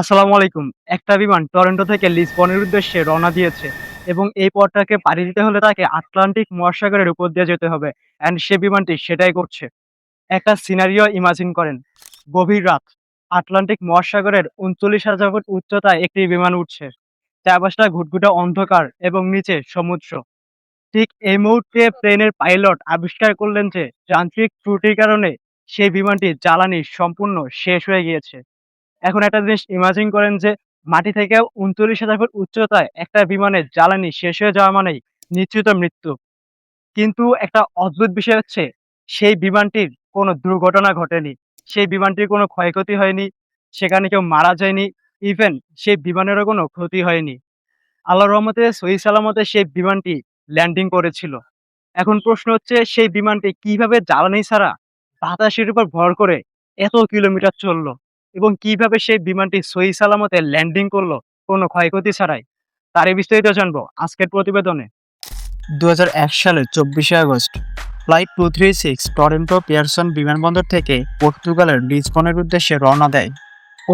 আসসালামু আলাইকুম। একটা বিমান টরন্টো থেকে লিসবনের উদ্দেশ্যে রওনা দিয়েছে এবং এই পথটাকে পাড়ি দিতে হলে তাকে আটলান্টিক মহাসাগরের উপর দিয়ে যেতে হবে। অ্যান্ড সে বিমানটি সেটাই করছে। একটা সিনারিও ইমাজিন করেন। গভীর রাত। আটলান্টিক মহাসাগরের ৩৯,০০০ ফুট উচ্চতায় একটি বিমান উঠছে। চারপাশটা ঘুটঘুটে অন্ধকার এবং নিচে সমুদ্র। ঠিক এই মুহূর্তে প্লেনের পাইলট আবিষ্কার করলেন যে যান্ত্রিক ত্রুটির কারণে সেই বিমানটির জ্বালানি সম্পূর্ণ শেষ হয়ে গিয়েছে। এখন একটা জিনিস ইমাজিন করেন যে মাটি থেকে ৩৯,০০০ ফুট উচ্চতায় একটা বিমানের জ্বালানি শেষ হয়ে যাওয়া মানেই নিশ্চিত মৃত্যু। কিন্তু একটা অদ্ভুত বিষয় হচ্ছে সেই বিমানটির কোনো দুর্ঘটনা ঘটেনি। সেই বিমানটির কোনো ক্ষয়ক্ষতি হয়নি। সেখানে কেউ মারা যায়নি। ইভেন সেই বিমানেরও কোনো ক্ষতি হয়নি। আল্লাহর রহমতে সহি সালামতে সেই বিমানটি ল্যান্ডিং করেছিল। এখন প্রশ্ন হচ্ছে সেই বিমানটি কিভাবে জ্বালানি ছাড়া বাতাসের উপর ভর করে এত কিলোমিটার চলল এবং কিভাবে সেই বিমানটি সহি সালামতে ল্যান্ডিং করলো কোনো ক্ষয়ক্ষতি ছাড়াই? তারই বিস্তারিত জানবো আজকের প্রতিবেদনে। ২০০১ সালের ২৪শে আগস্ট ফ্লাইট 236 টরন্টো পিয়ারসন বিমানবন্দর থেকে পর্তুগালের লিসবনের উদ্দেশ্যে রওনা দেয়।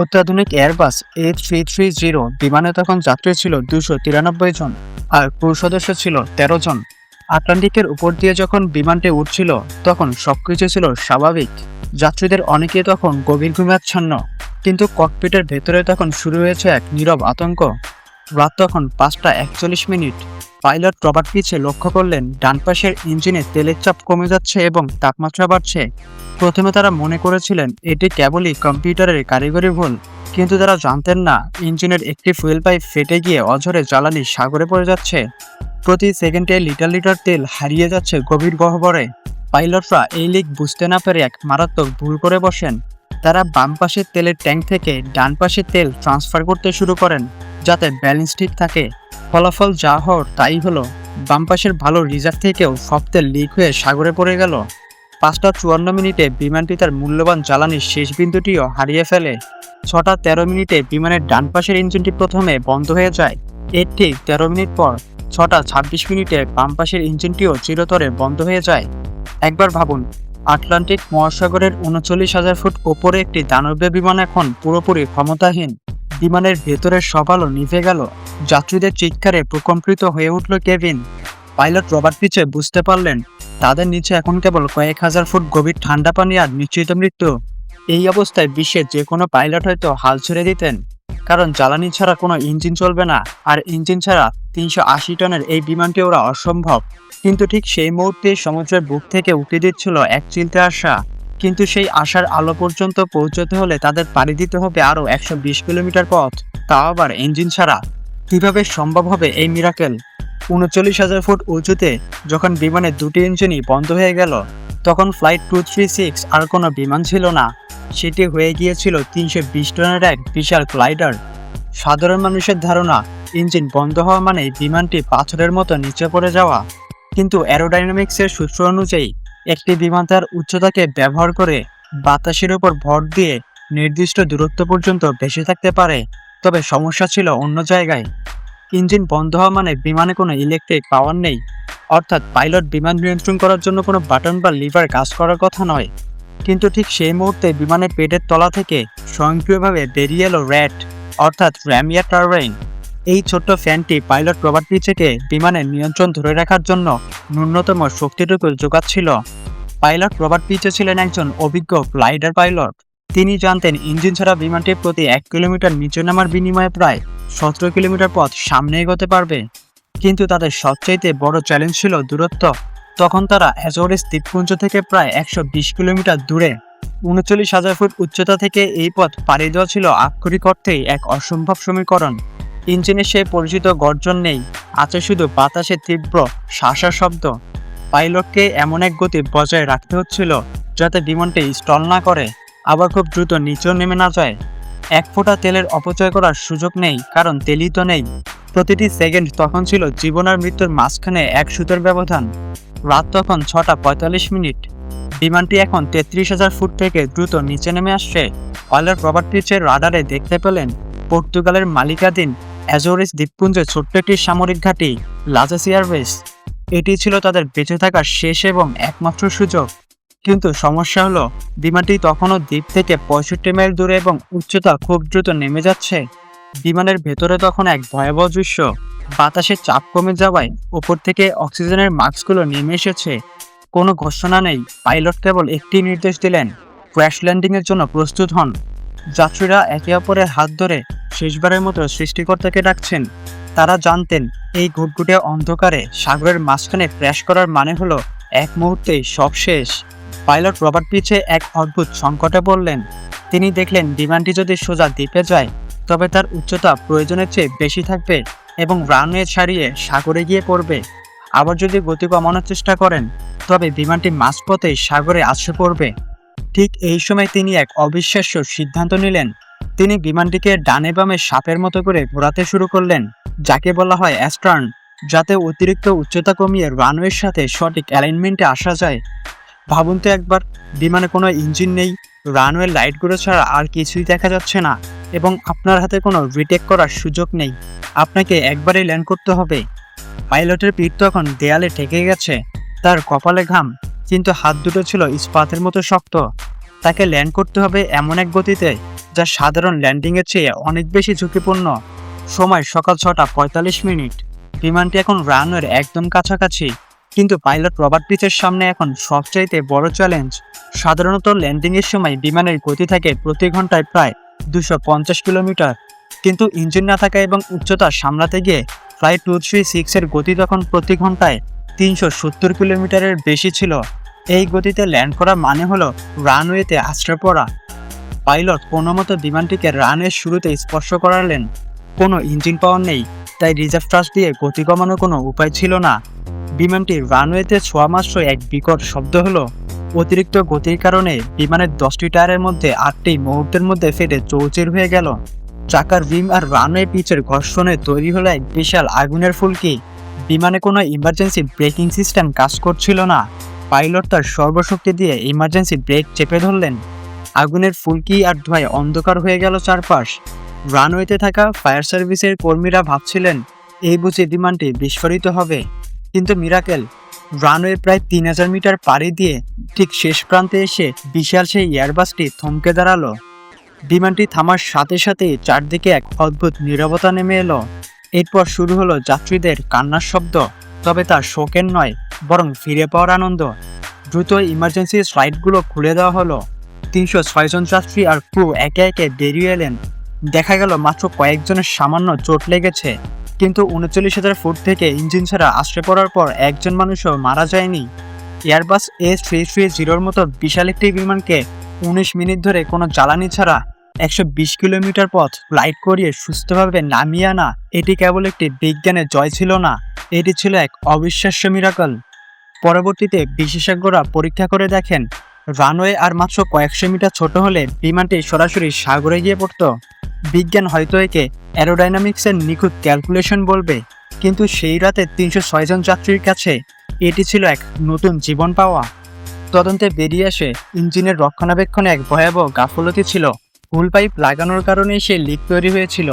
অত্যাধুনিক এয়ারবাস A330 বিমানে তখন যাত্রী ছিল ২৯৩ জন আর ক্রু সদস্য ছিল ১৩ জন। আটলান্টিকের উপর দিয়ে যখন বিমানটি উঠছিল তখন সবকিছু ছিল স্বাভাবিক। যাত্রীদের অনেকেই তখন গভীর ঘুমাচ্ছন্ন, কিন্তু ককপিটের ভেতরে তখন শুরু হয়েছে এক নীরব আতঙ্ক। রাত তখন ৫টা ৪১ মিনিট। পাইলট রবার্ট পিচে লক্ষ্য করলেন ডান পাশের ইঞ্জিনে তেলের চাপ কমে যাচ্ছে এবং তাপমাত্রা বাড়ছে। প্রথমে তারা মনে করেছিলেন এটি কেবলই কম্পিউটারের কারিগরি ভুল, কিন্তু তারা জানতেন না ইঞ্জিনের একটি ফুয়েল পাইপ ফেটে গিয়ে অঝরে জ্বালানি সাগরে পড়ে যাচ্ছে। প্রতি সেকেন্ডে লিটার লিটার তেল হারিয়ে যাচ্ছে গভীর গহ্বরে। পাইলটরা এই লিক বুঝতে না পেরে এক মারাত্মক ভুল করে বসেন। তারা বাম পাশের তেলের ট্যাঙ্ক থেকে ডান পাশে তেল ট্রান্সফার করতে শুরু করেন যাতে ব্যালেন্স ঠিক থাকে। ফলাফল যা হওয়ার তাই হলো, বাম পাশের ভালো রিজার্ভ থেকেও সব তেল লিক হয়ে সাগরে পড়ে গেল। ৫টা ৫৪ মিনিটে বিমানটি তার মূল্যবান জ্বালানির শেষ বিন্দুটিও হারিয়ে ফেলে। ৬টা ১৩ মিনিটে বিমানের ডান পাশের ইঞ্জিনটি প্রথমে বন্ধ হয়ে যায়। এর ঠিক ১৩ মিনিট পর ৬টা ২৬ মিনিটে বাম পাশের ইঞ্জিনটিও চিরতরে বন্ধ হয়ে যায়। একবার ভাবুন, আটলান্টিক মহাসাগরের ৩৯,০০০ ফুট ওপরে একটি দানবীয় বিমান এখন পুরোপুরি ক্ষমতাহীন। বিমানের ভেতরের সব আলো নিভে গেল। যাত্রীদের চিৎকারে প্রকম্পিত হয়ে উঠল কেবিন। পাইলট রবার্ট পিচে বুঝতে পারলেন তাদের নিচে এখন কেবল কয়েক হাজার ফুট গভীর ঠান্ডা পানি আর নিশ্চিত মৃত্যু। এই অবস্থায় বিশ্বের যে কোনো পাইলট হয়তো হাল ছেড়ে দিতেন, কারণ জ্বালানি ছাড়া কোনো ইঞ্জিন চলবে না, আর ইঞ্জিন ছাড়া ৩৮০ টনের এই বিমানটি ওরা অসম্ভব। কিন্তু ঠিক সেই মুহূর্তে সমুদ্রের বুক থেকে উঠে দিচ্ছিল এক চিলতে আশা। কিন্তু সেই আশার আলো পর্যন্ত পৌঁছতে হলে তাদের পাড়ি দিতে হবে আরও ১২০ কিলোমিটার পথ, তাও আবার ইঞ্জিন ছাড়া। কিভাবে সম্ভব হবে এই মিরাকেল? ৩৯,০০০ ফুট উঁচুতে যখন বিমানের দুটি ইঞ্জিনই বন্ধ হয়ে গেল, তখন ফ্লাইট 236 আর কোনো বিমান ছিল না। সেটি হয়ে গিয়েছিল ৩২০ টনের এক বিশাল গ্লাইডার। সাধারণ মানুষের ধারণা ইঞ্জিন বন্ধ হওয়া মানে বিমানটি পাথরের মতো নিচে পড়ে যাওয়া, কিন্তু অ্যারোডাইনামিক্সের সূত্র অনুযায়ী একটি বিমান তার উচ্চতাকে ব্যবহার করে বাতাসের উপর ভর দিয়ে নির্দিষ্ট দূরত্ব পর্যন্ত ভেসে থাকতে পারে। তবে সমস্যা ছিল অন্য জায়গায়। ইঞ্জিন বন্ধ হওয়া মানে বিমানে কোনো ইলেকট্রিক পাওয়ার নেই, অর্থাৎ পাইলট বিমান নিয়ন্ত্রণ করার জন্য কোনো বাটন বা লিভার কাজ করার কথা নয়। কিন্তু ঠিক সেই মুহূর্তে বিমানের পেটের তলা থেকে স্বয়ংক্রিয়ভাবে বেরিয়ে এলো র্যাট, অর্থাৎ র্যামিয়া টারবাইন। এই ছোট্ট ফ্যানটি পাইলট রবার্ট পিচেকে বিমানের নিয়ন্ত্রণ ধরে রাখার জন্য ন্যূনতম শক্তিটুকু যোগাচ্ছিল। পাইলট রবার্ট পিচে ছিলেন একজন অভিজ্ঞ গ্লাইডার পাইলট। তিনি জানতেন ইঞ্জিন ছাড়া বিমানটি প্রতি ১ কিলোমিটার নিচে নামার বিনিময়ে প্রায় ১৭ কিলোমিটার পথ সামনে এগোতে পারবে। কিন্তু তাদের সবচাইতে বড় চ্যালেঞ্জ ছিল দূরত্ব। তখন তারা অ্যাজোরেস দ্বীপপুঞ্জ থেকে প্রায় ১২০ কিলোমিটার দূরে। ৩৯,০০০ ফুট উচ্চতা থেকে এই পথ পাড়ি দেওয়া ছিল আক্ষরিক অর্থেই এক অসম্ভব সমীকরণ। ইঞ্জিনে সে পরিচিত গর্জন নেই, আছে শুধু বাতাসে তীব্র শাঁসার শব্দ। পাইলটকে এমন এক গতি বজায় রাখতে হচ্ছিল যাতে বিমানটি স্টল না করে, আবার খুব দ্রুত নিচেও নেমে না যায়। এক ফোঁটা তেলের অপচয় করার সুযোগ নেই, কারণ তেলই তো নেই। প্রতিটি সেকেন্ড তখন ছিল জীবন আর মৃত্যুর মাঝখানে এক সুতোর ব্যবধান। রাত তখন ৬টা ৪৫ মিনিট। বিমানটি এখন ৩৩,০০০ ফুট থেকে দ্রুত নিচে নেমে আসছে। পাইলট রবার্ট পিচের রাডারে দেখতে পেলেন পর্তুগালের মালিকানাধীন অ্যাজোরেস দ্বীপপুঞ্জের ছোট্ট একটি সামরিক ঘাঁটি, লাজাস এয়ারবেস। এটি ছিল তাদের বেঁচে থাকার শেষ এবং একমাত্র সুযোগ। কিন্তু সমস্যা হলো বিমানটি তখনও দ্বীপ থেকে 65 মাইল দূরে এবং উচ্চতা খুব দ্রুত নেমে যাচ্ছে। বিমানের ভেতরে তখন এক ভয়াবহ দৃশ্য। বাতাসের চাপ কমে যাওয়ায় উপর থেকে অক্সিজেনের মাস্কগুলো নেমে এসেছে। কোনো ঘোষণা নেই, পাইলট কেবল একটি নির্দেশ দিলেন, ক্র্যাশ ল্যান্ডিংয়ের জন্য প্রস্তুত হন। যাত্রীরা একে অপরের হাত ধরে শেষবারের মতো সৃষ্টিকর্তাকে ডাকছেন। তারা জানতেন এই ঘুটঘুটে অন্ধকারে সাগরের মাঝখানে ক্র্যাশ করার মানে হলো এক মুহূর্তেই সব শেষ। পাইলট রবার্ট পিচে এক অদ্ভুত সংকটে পড়লেন। তিনি দেখলেন বিমানটি যদি সোজা দ্বীপে যায় তবে তার উচ্চতা প্রয়োজনের চেয়ে বেশি থাকবে এবং রানওয়ে ছাড়িয়ে সাগরে গিয়ে পড়বে। আবার যদি গতি কমানোর চেষ্টা করেন তবে বিমানটি মাঝপথেই সাগরে আছড়ে পড়বে। ঠিক এই সময় তিনি এক অবিশ্বাস্য সিদ্ধান্ত নিলেন। তিনি বিমানটিকে ডানে বামে সাপের মতো করে ঘোরাতে শুরু করলেন, যাকে বলা হয় অ্যাস্টার্ন, যাতে অতিরিক্ত উচ্চতা কমিয়ে রানওয়ের সাথে সঠিক অ্যালাইনমেন্টে আসা যায়। ভাবুন তো একবার, বিমানে কোনো ইঞ্জিন নেই, রানওয়ের লাইটগুলো ছাড়া আর কিছুই দেখা যাচ্ছে না এবং আপনার হাতে কোনো রিটেক করার সুযোগ নেই। আপনাকে একবারেই ল্যান্ড করতে হবে। পাইলটের পিঠ তখন দেয়ালে ঠেকে গেছে, তার কপালে ঘাম, কিন্তু হাত দুটো ছিল ইস্পাতের মতো শক্ত। তাকে ল্যান্ড করতে হবে এমন এক গতিতে যা সাধারণ ল্যান্ডিংয়ের চেয়ে অনেক বেশি ঝুঁকিপূর্ণ। সময় সকাল 6:45। বিমানটি এখন রানওয়ের একদম কাছাকাছি, কিন্তু পাইলট রবার্ট পিচের সামনে এখন সবচাইতে বড় চ্যালেঞ্জ। সাধারণত ল্যান্ডিংয়ের সময় বিমানের গতি থাকে প্রতি ঘন্টায় প্রায় 250 কিলোমিটার, কিন্তু ইঞ্জিন না থাকা এবং উচ্চতা সামলাতে গিয়ে ফ্লাইট 236 এর গতি তখন প্রতি ঘন্টায় 370 কিলোমিটারের বেশি ছিল। এই গতিতে ল্যান্ড করা মানে হলো রানওয়েতে আছড়ে পড়া। পাইলট কোনো মতো বিমানটিকে রানওয়ের শুরুতে স্পর্শ করালেন। কোনো ইঞ্জিন পাওয়ার নেই, তাই রিজার্ভ থ্রাস্ট দিয়ে গতি কমানোর কোনো উপায় ছিল না। বিমানটি রানওয়েতে ছোঁয়া মাত্র এক বিকট শব্দ হলো। অতিরিক্ত গতির কারণে বিমানের 10টি টায়ারের মধ্যে 8টি মুহূর্তের মধ্যে ফেটে চৌচির হয়ে গেল। চাকার রিম আর রানওয়ে পিচের ঘর্ষণে তৈরি হলো এক বিশাল আগুনের ফুলকি। বিমানে কোনো ইমার্জেন্সি ব্রেকিং সিস্টেম কাজ করছিল না। পাইলট তার সর্বশক্তি দিয়ে ইমার্জেন্সি ব্রেক চেপে ধরলেন। আগুনের ফুলকি আর ধোঁয়ায় অন্ধকার হয়ে গেল চারপাশ। রানওয়েতে থাকা ফায়ার সার্ভিসের কর্মীরা ভাবছিলেন এই বুঝি বিমানটি বিস্ফোরিত হবে। কিন্তু মিরাকেল, রানওয়ে প্রায় 3000 মিটার পাড়ি দিয়ে ঠিক শেষ প্রান্তে এসে বিশাল সেই এয়ারবাসটি থমকে দাঁড়ালো। বিমানটি থামার সাথে সাথেই চারদিকে এক অদ্ভুত নীরবতা নেমে এলো। এরপর শুরু হলো যাত্রীদের কান্নার শব্দ, তবে তা শোকের নয়, বরং ফিরে পাওয়ার আনন্দ। দ্রুত ইমার্জেন্সি স্লাইডগুলো খুলে দেওয়া হলো। 306 জন যাত্রী আর ক্রু একে একে বেরিয়ে এলেন। দেখা গেল মাত্র কয়েকজনের সামান্য চোট লেগেছে, কিন্তু 39,000 ফুট থেকে ইঞ্জিন ছাড়া আশ্রয় পড়ার পর একজন মানুষও মারা যায়নি। এয়ারবাস A330-র মতো বিশাল একটি বিমানকে 19 মিনিট ধরে কোনো জ্বালানি ছাড়া 120 কিলোমিটার পথ ফ্লাইট করিয়ে সুস্থভাবে নামিয়ে আনা, এটি কেবল একটি বিজ্ঞানের জয় ছিল না, এটি ছিল এক অবিশ্বাস্য মিরাকল। পরবর্তীতে বিশেষজ্ঞরা পরীক্ষা করে দেখেন রানওয়ে আর মাত্র কয়েকশো মিটার ছোট হলে বিমানটি সরাসরি সাগরে গিয়ে পড়ত। বিজ্ঞান হয়তো একে অ্যারোডাইনামিক্সের নিখুঁত ক্যালকুলেশন বলবে, কিন্তু সেই রাতে 306 জন যাত্রীর কাছে এটি ছিল এক নতুন জীবন পাওয়া। তদন্তে বেরিয়ে আসে ইঞ্জিনের রক্ষণাবেক্ষণে এক ভয়াবহ গাফলতি ছিল। হুল পাইপ লাগানোর কারণেই সেই লিক তৈরি হয়েছিল।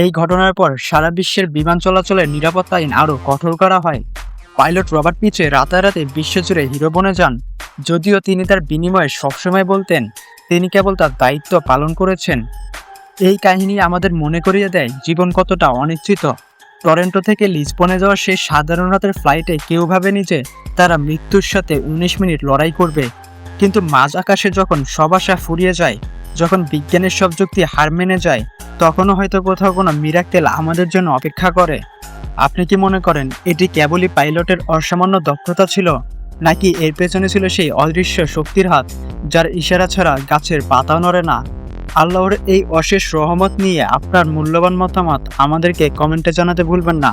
এই ঘটনার পর সারা বিশ্বের বিমান চলাচলের নিরাপত্তা আইন আরও কঠোর করা হয়। পাইলট রবার্ট পিচে রাতারাতি বিশ্বজুড়ে হিরো বনে যান। যদিও তিনি তার বিনিময়ে সবসময় বলতেন তিনি কেবল তার দায়িত্ব পালন করেছেন। এই কাহিনী আমাদের মনে করিয়ে দেয় জীবন কতটা অনিশ্চিত। টরন্টো থেকে লিসবনে যাওয়া সেই সাধারণ রাতের ফ্লাইটে কেউ ভাবেনি যে তারা মৃত্যুর সাথে 19 মিনিট লড়াই করবে। কিন্তু মাঝ আকাশে যখন সব আশা ফুরিয়ে যায়, যখন বিজ্ঞানের সব যুক্তি হার মেনে যায়, তখনও হয়তো কোথাও কোনো মিরাকেল আমাদের জন্য অপেক্ষা করে। আপনি কি মনে করেন এটি কেবলই পাইলটের অসামান্য দক্ষতা ছিল, নাকি এর পেছনে ছিল সেই অদৃশ্য শক্তির হাত যার ইশারা ছাড়া গাছের পাতাও নড়ে না? আল্লাহর এই অশেষ রহমত নিয়ে আপনার মূল্যবান মতামত আমাদেরকে কমেন্টে জানাতে ভুলবেন না।